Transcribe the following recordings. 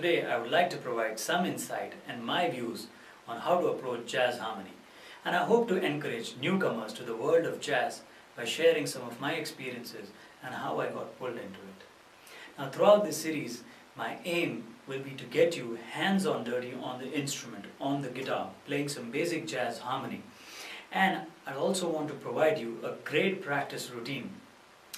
today I would like to provide some insight and my views on how to approach jazz harmony. And I hope to encourage newcomers to the world of jazz by sharing some of my experiences and how I got pulled into it. Now throughout this series, my aim will be to get you hands-on dirty on the instrument, on the guitar, playing some basic jazz harmony. And I also want to provide you a great practice routine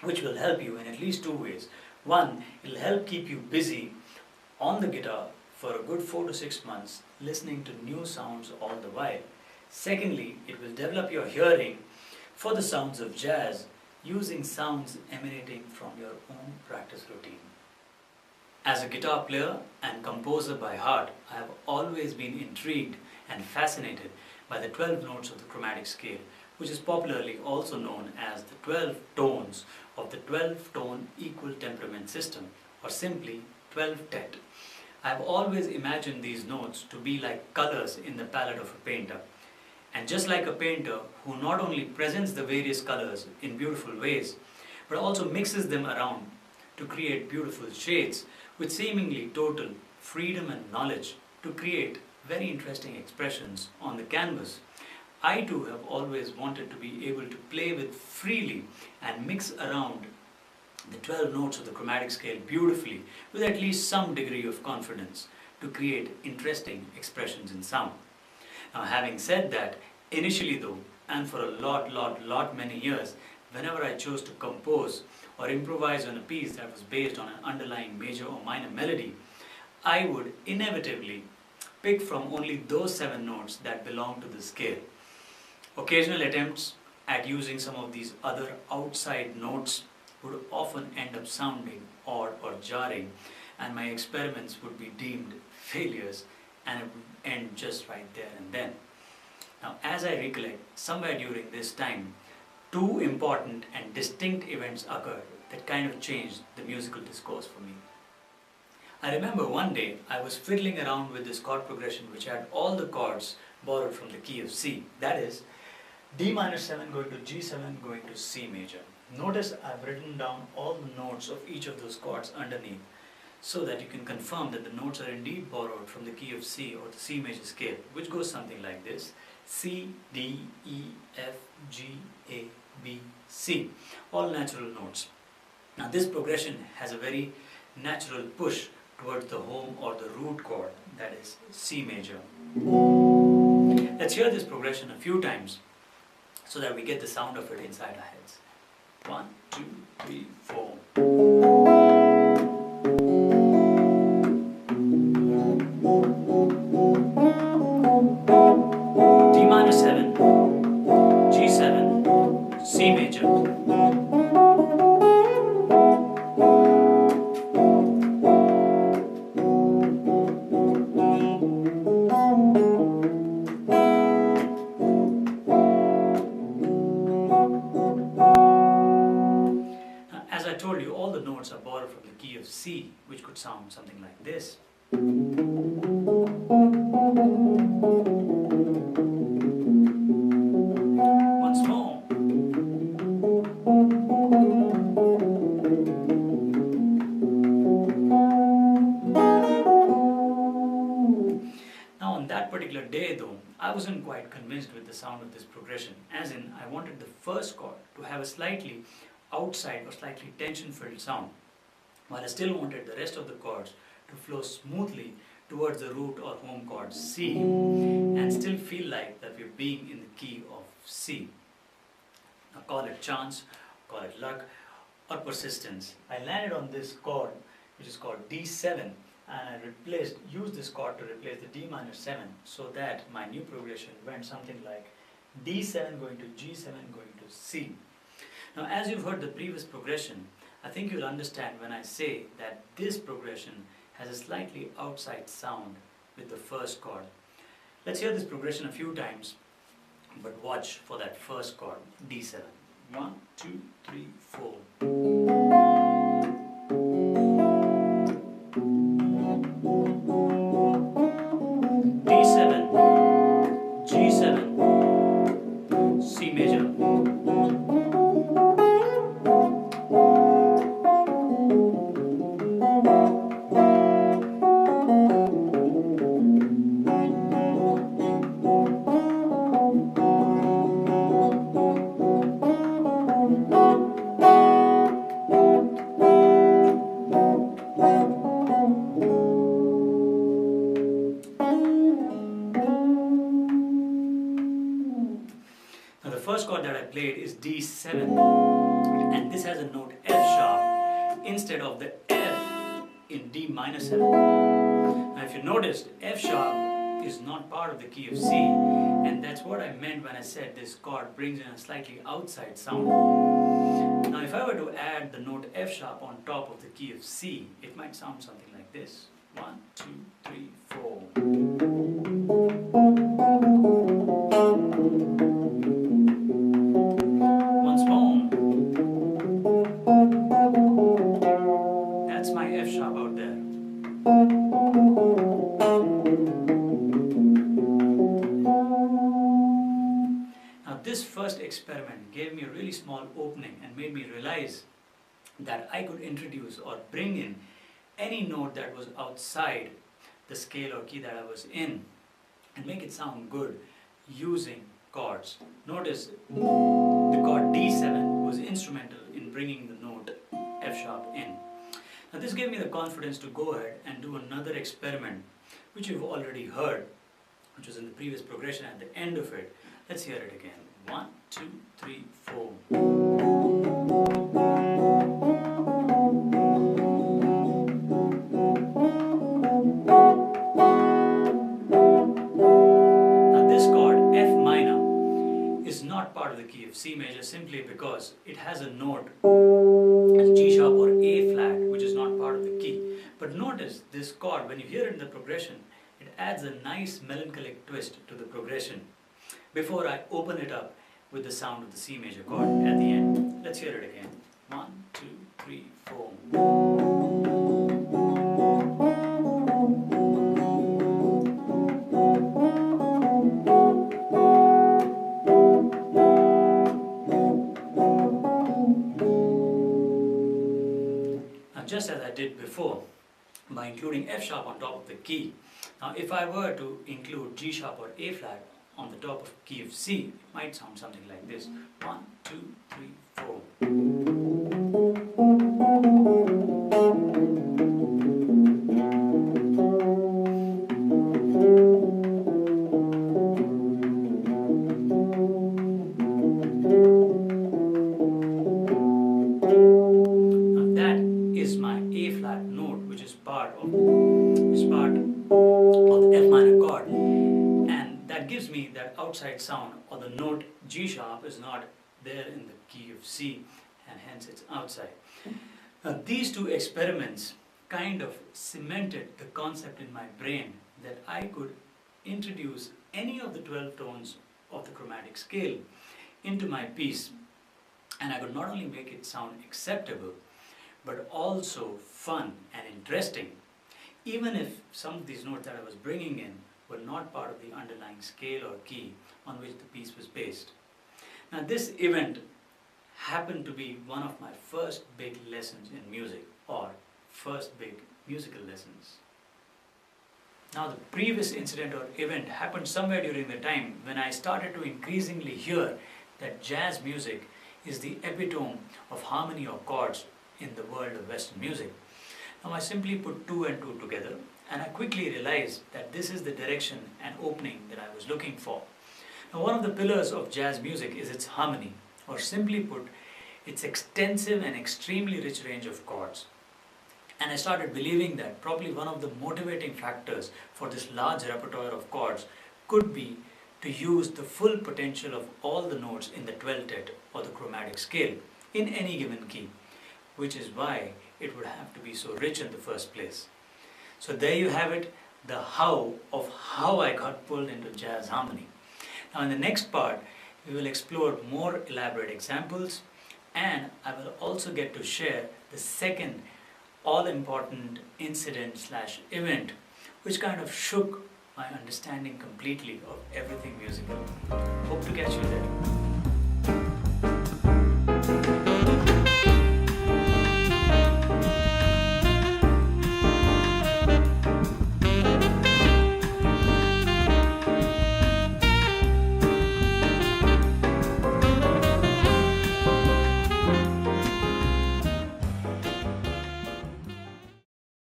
which will help you in at least two ways. One, it will help keep you busy on the guitar for a good 4 to 6 months, listening to new sounds all the while. Secondly, it will develop your hearing for the sounds of jazz using sounds emanating from your own practice routine. As a guitar player and composer by heart, I have always been intrigued and fascinated by the 12 notes of the chromatic scale, which is popularly also known as the 12 tones of the 12-tone equal temperament system, or simply 12 tet. I have always imagined these notes to be like colors in the palette of a painter. And just like a painter who not only presents the various colors in beautiful ways, but also mixes them around to create beautiful shades with seemingly total freedom and knowledge to create very interesting expressions on the canvas, I too have always wanted to be able to play with freely and mix around the 12 notes of the chromatic scale beautifully with at least some degree of confidence to create interesting expressions in sound. Now, having said that, initially though, and for a lot many years, whenever I chose to compose or improvise on a piece that was based on an underlying major or minor melody, I would inevitably pick from only those 7 notes that belong to the scale. Occasional attempts at using some of these other outside notes would often end up sounding odd or jarring, and my experiments would be deemed failures and it would end just right there and then. Now, as I recollect, somewhere during this time, 2 important and distinct events occurred that kind of changed the musical discourse for me. I remember one day I was fiddling around with this chord progression which had all the chords borrowed from the key of C. That is, D minor 7 going to G7 going to C major. Notice I've written down all the notes of each of those chords underneath so that you can confirm that the notes are indeed borrowed from the key of C or the C major scale, which goes something like this: C, D, E, F, G, A, B, C. All natural notes. Now this progression has a very natural push towards the home or the root chord, that is C major. Let's hear this progression a few times so that we get the sound of it inside our heads. 1, 2, 3, 4. D minor 7, G7, C major. As I told you, all the notes are borrowed from the key of C, which could sound something like this. Once more. Now on that particular day though, I wasn't quite convinced with the sound of this progression, as in I wanted the first chord to have a slightly outside or slightly tension-filled sound, while I still wanted the rest of the chords to flow smoothly towards the root or home chord C and still feel like that we're being in the key of C. Now call it chance, call it luck, or persistence. I landed on this chord which is called D7, and I used this chord to replace the D minor 7 so that my new progression went something like D7 going to G7 going to C. Now, as you've heard the previous progression, I think you'll understand when I say that this progression has a slightly outside sound with the first chord. Let's hear this progression a few times, but watch for that first chord, D7. 1, 2, 3, 4. D7, G7, C major. first chord that I played is D7, and this has a note F sharp instead of the F in D minor 7. Now if you noticed, F sharp is not part of the key of C, and that's what I meant when I said this chord brings in a slightly outside sound. Now if I were to add the note F sharp on top of the key of C, it might sound something like this. 1, 2, 3, 4. Once more. That's my F sharp out there. Now this first experiment gave me a really small opening and made me realize that I could introduce or bring in any note that was outside the scale or key that I was in and make it sound good using chords. Notice the chord D7 was instrumental in bringing the note F sharp in. Now this gave me the confidence to go ahead and do another experiment which you've already heard, which was in the previous progression at the end of it. Let's hear it again. 1, 2, 3, 4. Part of the key of C major simply because it has a note as G sharp or A flat, which is not part of the key. But notice this chord, when you hear it in the progression, it adds a nice melancholic twist to the progression before I open it up with the sound of the C major chord at the end. Let's hear it again. 1, 2, 3, 4. Just as I did before, by including F sharp on top of the key. Now if I were to include G sharp or A flat on the top of key of C, it might sound something like this. 1, 2, 3, 4. Part of the F minor chord, and that gives me that outside sound, or the note G sharp is not there in the key of C, and hence it's outside. Now these two experiments kind of cemented the concept in my brain that I could introduce any of the 12 tones of the chromatic scale into my piece, and I could not only make it sound acceptable but also fun and interesting, even if some of these notes that I was bringing in were not part of the underlying scale or key on which the piece was based. Now this event happened to be one of my first big lessons in music, or first big musical lessons. Now the previous incident or event happened somewhere during the time when I started to increasingly hear that jazz music is the epitome of harmony or chords in the world of Western music. Now I simply put 2 and 2 together, and I quickly realized that this is the direction and opening that I was looking for. Now one of the pillars of jazz music is its harmony, or simply put, its extensive and extremely rich range of chords. And I started believing that probably one of the motivating factors for this large repertoire of chords could be to use the full potential of all the notes in the 12th or the chromatic scale in any given key, which is why it would have to be so rich in the first place. So there you have it, the how of how I got pulled into jazz harmony. Now in the next part, we will explore more elaborate examples, and I will also get to share the second all-important incident/event which kind of shook my understanding completely of everything musical. Hope to catch you there.